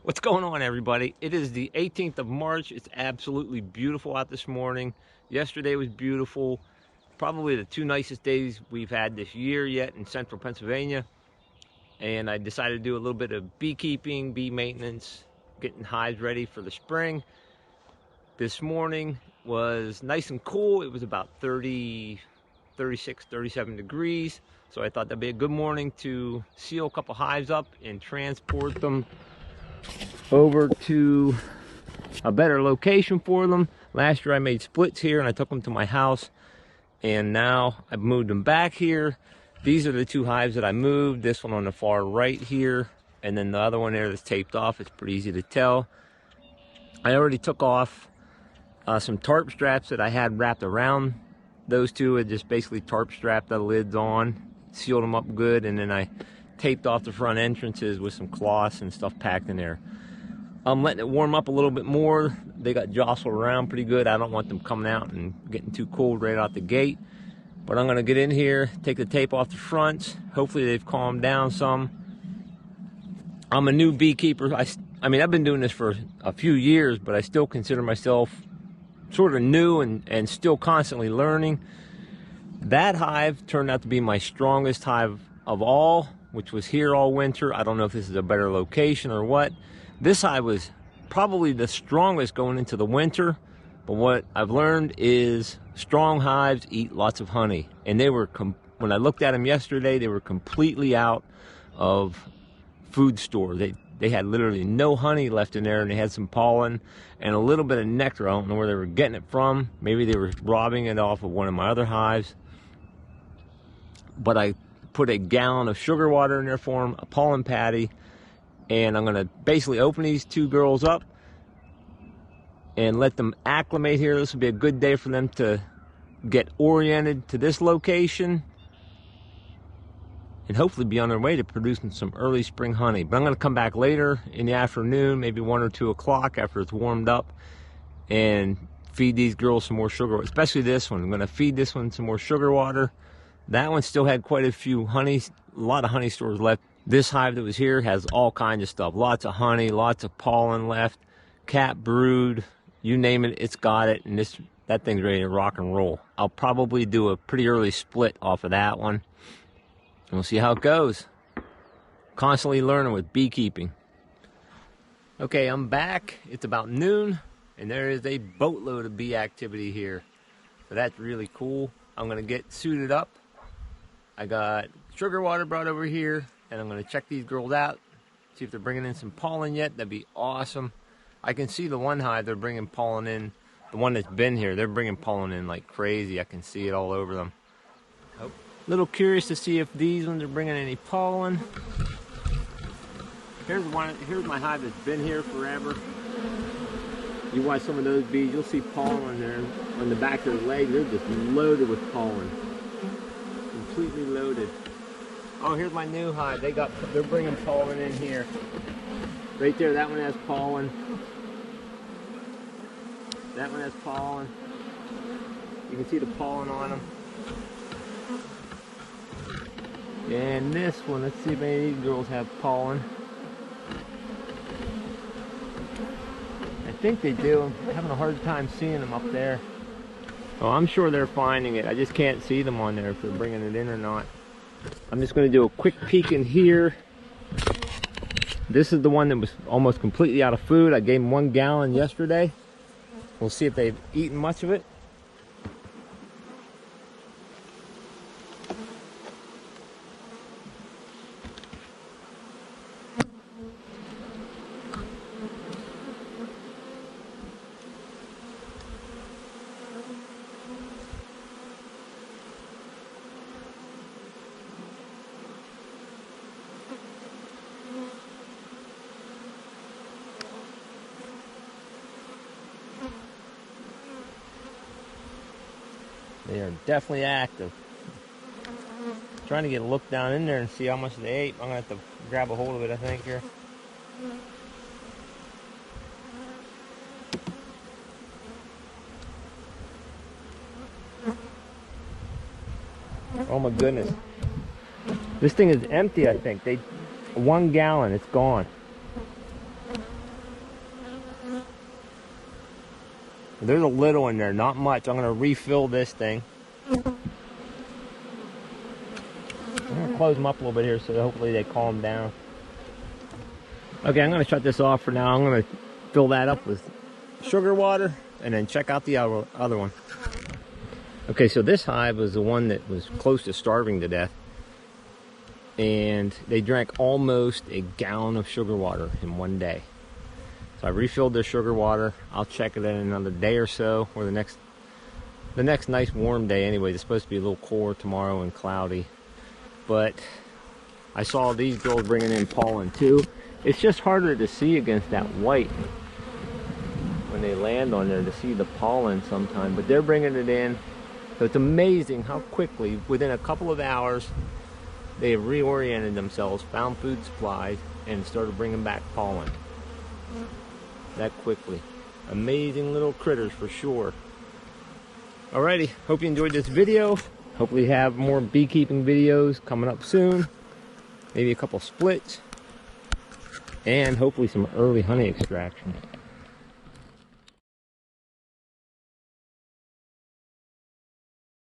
What's going on, everybody? It is the 18th of March. It's absolutely beautiful out this morning. Yesterday was beautiful. Probably the two nicest days we've had this year yet in central Pennsylvania. And I decided to do a little bit of beekeeping, bee maintenance, getting hives ready for the spring. This morning was nice and cool. It was about 30, 36, 37 degrees. So I thought that'd be a good morning to seal a couple hives up and transport them over to a better location for them. Last year I made splits here and I took them to my house, and now I've moved them back here. These are the two hives that I moved. This one on the far right here, and then the other one there that's taped off. It's pretty easy to tell. I already took off some tarp straps that I had wrapped around those two. I just basically tarp strapped the lids on, sealed them up good, and then I taped off the front entrances with some cloths and stuff packed in there. I'm letting it warm up a little bit more. They got jostled around pretty good. I don't want them coming out and getting too cold right out the gate. But I'm gonna get in here, take the tape off the fronts. Hopefully they've calmed down some. I'm a new beekeeper. I mean, I've been doing this for a few years, but I still consider myself sort of new and still constantly learning. That hive turned out to be my strongest hive of all, which was here all winter. I don't know if this is a better location or what. This hive was probably the strongest going into the winter, but what I've learned is strong hives eat lots of honey. And they were, when I looked at them yesterday, they were completely out of food store. They had literally no honey left in there, and they had some pollen and a little bit of nectar. I don't know where they were getting it from. Maybe they were robbing it off of one of my other hives. But I put a gallon of sugar water in there for them, a pollen patty, and I'm going to basically open these two girls up and let them acclimate here. This will be a good day for them to get oriented to this location and hopefully be on their way to producing some early spring honey. But I'm going to come back later in the afternoon, maybe 1 or 2 o'clock after it's warmed up, and feed these girls some more sugar, especially this one. I'm going to feed this one some more sugar water. That one still had quite a few a lot of honey stores left. This hive that was here has all kinds of stuff. Lots of honey, lots of pollen left, cat brood, you name it, it's got it. And that thing's ready to rock and roll. I'll probably do a pretty early split off of that one. And we'll see how it goes. Constantly learning with beekeeping. Okay, I'm back. It's about noon, and there is a boatload of bee activity here. So that's really cool. I'm gonna get suited up. I got sugar water brought over here, and I'm going to check these girls out, see if they're bringing in some pollen yet. That'd be awesome. I can see the one hive, they're bringing pollen in. The one that's been here, they're bringing pollen in like crazy. I can see it all over them. Oh. Little curious to see if these ones are bringing any pollen. Here's my hive that's been here forever. You watch some of those bees, you'll see pollen there on the back of their legs. They're just loaded with pollen. Completely loaded. Oh, here's my new hive. They're bringing pollen in here. Right there, that one has pollen. That one has pollen. You can see the pollen on them. And this one, let's see if any of these girls have pollen. I think they do. I'm having a hard time seeing them up there. Oh, I'm sure they're finding it. I just can't see them on there if they're bringing it in or not. I'm just going to do a quick peek in here. This is the one that was almost completely out of food. I gave them 1 gallon yesterday. We'll see if they've eaten much of it. They are definitely active. Trying to get a look down in there and see how much they ate. I'm going to have to grab a hold of it, I think, here. Oh my goodness. This thing is empty, I think. 1 gallon, it's gone. There's a little in there, not much. I'm going to refill this thing. I'm going to close them up a little bit here so hopefully they calm down. Okay, I'm going to shut this off for now. I'm going to fill that up with sugar water and then check out the other one. Okay, so this hive was the one that was close to starving to death. And they drank almost a gallon of sugar water in one day. So I refilled their sugar water. I'll check it in another day or so, or the next nice warm day anyway. It's supposed to be a little cooler tomorrow and cloudy. But I saw these girls bringing in pollen too. It's just harder to see against that white when they land on there to see the pollen sometime. But they're bringing it in. So it's amazing how quickly, within a couple of hours, they have reoriented themselves, found food supplies, and started bringing back pollen. That quickly. Amazing little critters for sure. Alrighty, hope you enjoyed this video. Hopefully have more beekeeping videos coming up soon. Maybe a couple splits. And hopefully some early honey extraction.